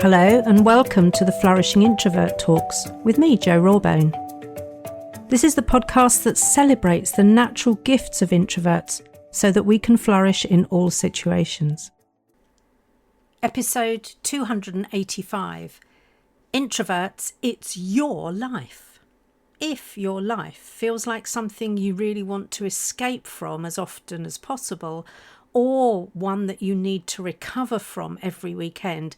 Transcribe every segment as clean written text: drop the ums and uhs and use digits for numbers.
Hello and welcome to the Flourishing Introvert Talks with me, Jo Rawbone. This is the podcast that celebrates the natural gifts of introverts so that we can flourish in all situations. Episode 285. Introverts, it's your life. If your life feels like something you really want to escape from as often as possible, or one that you need to recover from every weekend,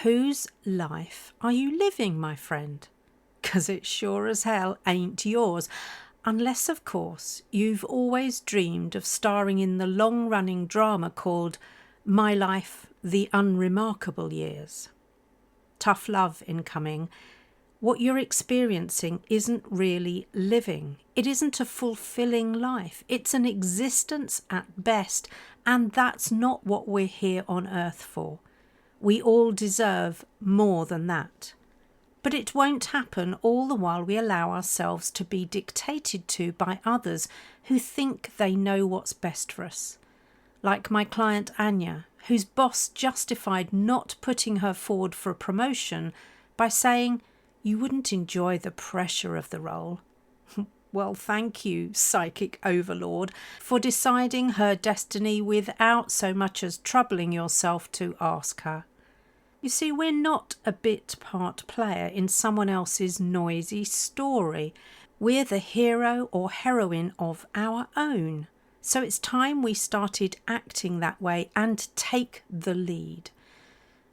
whose life are you living, my friend? 'Cause it sure as hell ain't yours. Unless, of course, you've always dreamed of starring in the long-running drama called My Life, The Unremarkable Years. Tough love incoming. What you're experiencing isn't really living. It isn't a fulfilling life. It's an existence at best, and that's not what we're here on earth for. We all deserve more than that. But it won't happen all the while we allow ourselves to be dictated to by others who think they know what's best for us. Like my client Anya, whose boss justified not putting her forward for a promotion by saying, "You wouldn't enjoy the pressure of the role." Well, thank you, psychic overlord, for deciding her destiny without so much as troubling yourself to ask her. You see, we're not a bit part player in someone else's noisy story. We're the hero or heroine of our own. So it's time we started acting that way and take the lead.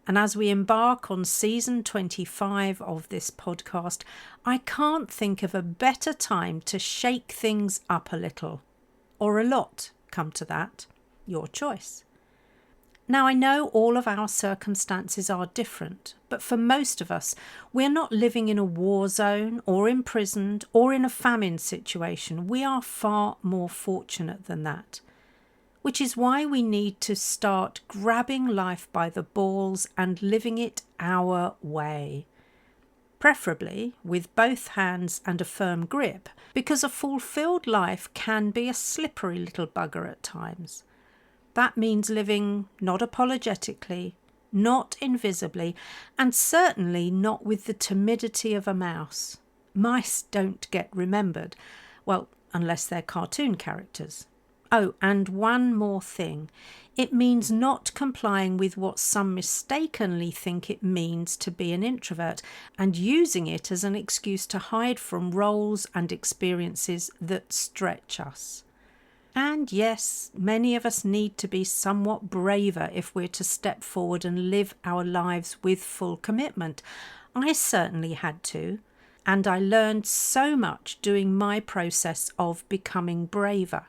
And as we embark on season 25 of this podcast, I can't think of a better time to shake things up a little. Or a lot, come to that. Your choice. Now, I know all of our circumstances are different, but for most of us, we're not living in a war zone or imprisoned or in a famine situation. We are far more fortunate than that. Which is why we need to start grabbing life by the balls and living it our way. Preferably with both hands and a firm grip, because a fulfilled life can be a slippery little bugger at times. That means living not apologetically, not invisibly, and certainly not with the timidity of a mouse. Mice don't get remembered, well, unless they're cartoon characters. Oh, and one more thing. It means not complying with what some mistakenly think it means to be an introvert and using it as an excuse to hide from roles and experiences that stretch us. And yes, many of us need to be somewhat braver if we're to step forward and live our lives with full commitment. I certainly had to, and I learned so much doing my process of becoming braver.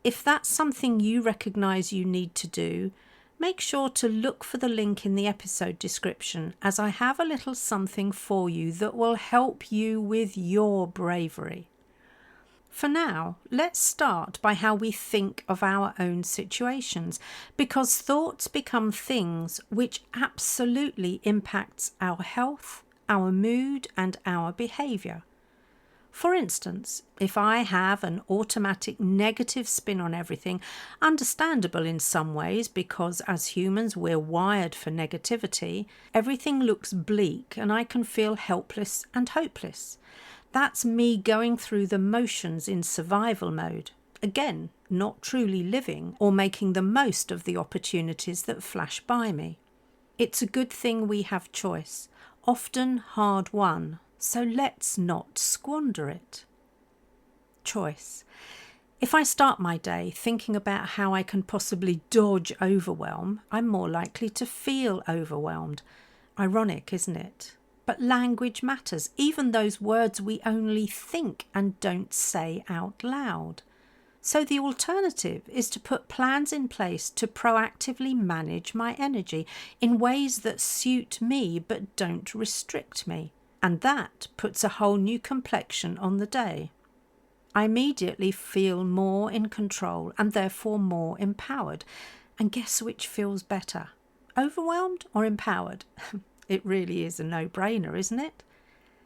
If that's something you recognise you need to do, make sure to look for the link in the episode description, as I have a little something for you that will help you with your bravery. For now, let's start by how we think of our own situations, because thoughts become things which absolutely impacts our health, our mood, and our behaviour. For instance, if I have an automatic negative spin on everything, understandable in some ways because as humans we're wired for negativity, everything looks bleak and I can feel helpless and hopeless. That's me going through the motions in survival mode. Again, not truly living or making the most of the opportunities that flash by me. It's a good thing we have choice, often hard won. So let's not squander it. Choice. If I start my day thinking about how I can possibly dodge overwhelm, I'm more likely to feel overwhelmed. Ironic, isn't it? But language matters, even those words we only think and don't say out loud. So the alternative is to put plans in place to proactively manage my energy in ways that suit me but don't restrict me. And that puts a whole new complexion on the day. I immediately feel more in control and therefore more empowered. And guess which feels better? Overwhelmed or empowered? It really is a no-brainer, isn't it?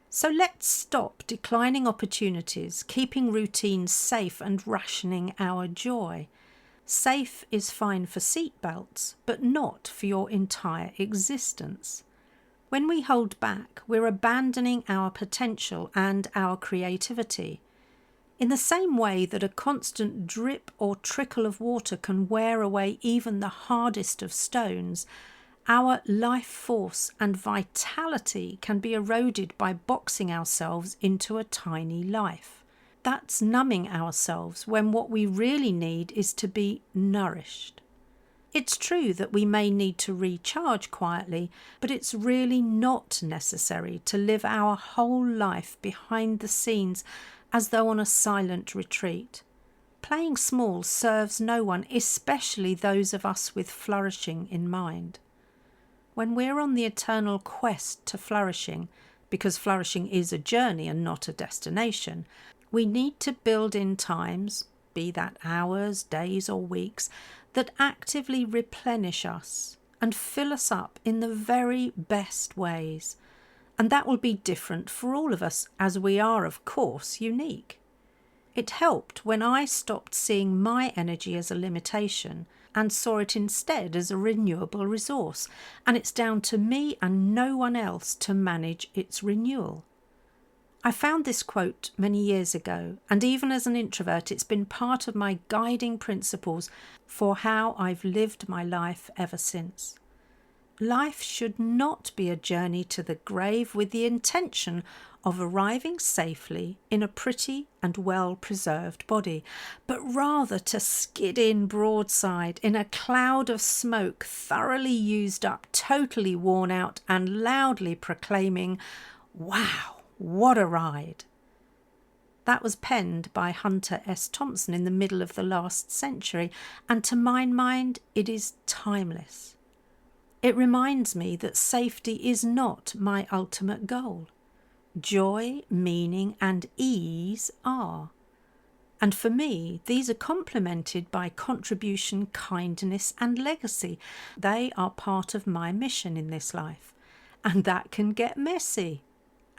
So let's stop declining opportunities, keeping routines safe and rationing our joy. Safe is fine for seatbelts, but not for your entire existence. When we hold back, we're abandoning our potential and our creativity. In the same way that a constant drip or trickle of water can wear away even the hardest of stones, our life force and vitality can be eroded by boxing ourselves into a tiny life. That's numbing ourselves when what we really need is to be nourished. It's true that we may need to recharge quietly, but it's really not necessary to live our whole life behind the scenes as though on a silent retreat. Playing small serves no one, especially those of us with flourishing in mind. When we're on the eternal quest to flourishing, because flourishing is a journey and not a destination, we need to build in times, be that hours, days or weeks, that actively replenish us and fill us up in the very best ways. And that will be different for all of us, as we are, of course, unique. It helped when I stopped seeing my energy as a limitation and saw it instead as a renewable resource, and it's down to me and no one else to manage its renewal. I found this quote many years ago, and even as an introvert, it's been part of my guiding principles for how I've lived my life ever since. Life should not be a journey to the grave with the intention of arriving safely in a pretty and well-preserved body, but rather to skid in broadside in a cloud of smoke, thoroughly used up, totally worn out, and loudly proclaiming, "Wow, what a ride!" That was penned by Hunter S. Thompson in the middle of the last century, and to my mind, it is timeless. It reminds me that safety is not my ultimate goal. Joy, meaning, and ease are. And for me, these are complemented by contribution, kindness, and legacy. They are part of my mission in this life. And that can get messy.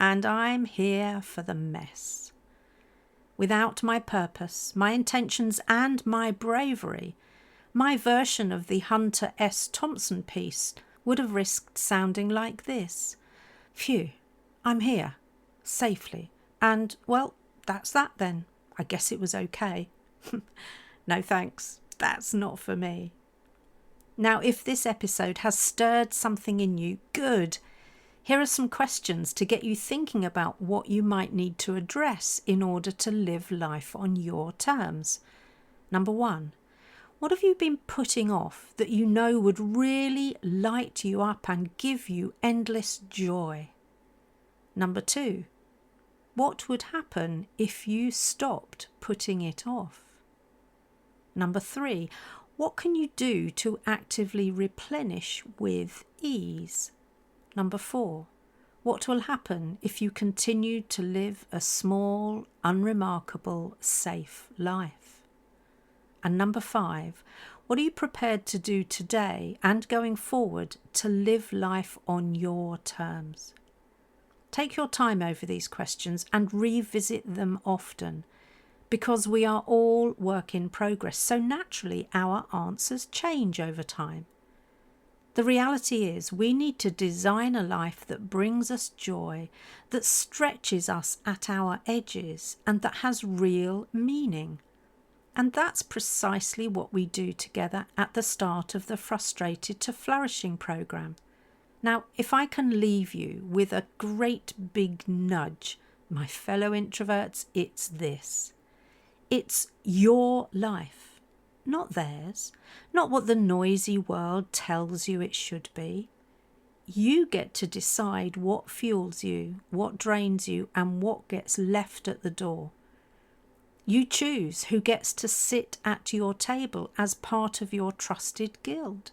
And I'm here for the mess. Without my purpose, my intentions, and my bravery, my version of the Hunter S. Thompson piece would have risked sounding like this. Phew, I'm here, safely, and, well, that's that then. I guess it was okay. No thanks, that's not for me. Now, if this episode has stirred something in you, good. Here are some questions to get you thinking about what you might need to address in order to live life on your terms. Number 1. What have you been putting off that you know would really light you up and give you endless joy? Number 2. What would happen if you stopped putting it off? Number 3. What can you do to actively replenish with ease? Number 4. What will happen if you continue to live a small, unremarkable, safe life? And number 5, what are you prepared to do today and going forward to live life on your terms? Take your time over these questions and revisit them often, because we are all work in progress, so naturally our answers change over time. The reality is we need to design a life that brings us joy, that stretches us at our edges, and that has real meaning. And that's precisely what we do together at the start of the Frustrated to Flourishing program. Now, if I can leave you with a great big nudge, my fellow introverts, it's this. It's your life, not theirs, not what the noisy world tells you it should be. You get to decide what fuels you, what drains you, and what gets left at the door. You choose who gets to sit at your table as part of your trusted guild.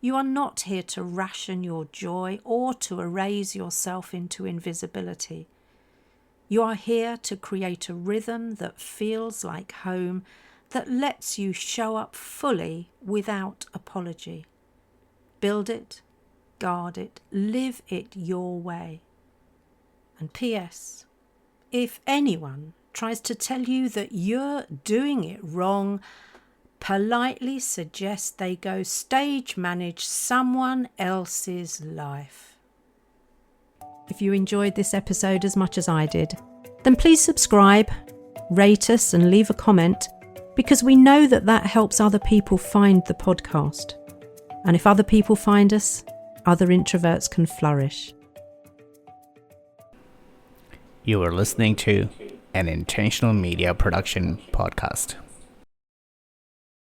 You are not here to ration your joy or to erase yourself into invisibility. You are here to create a rhythm that feels like home, that lets you show up fully without apology. Build it, guard it, live it your way. And P.S. If anyone tries to tell you that you're doing it wrong, politely suggest they go stage manage someone else's life. if you enjoyed this episode as much as I did, then please subscribe, rate us and leave a comment, because we know that helps other people find the podcast. And if other people find us, other introverts can flourish. You are listening to an Intentional Media Production podcast.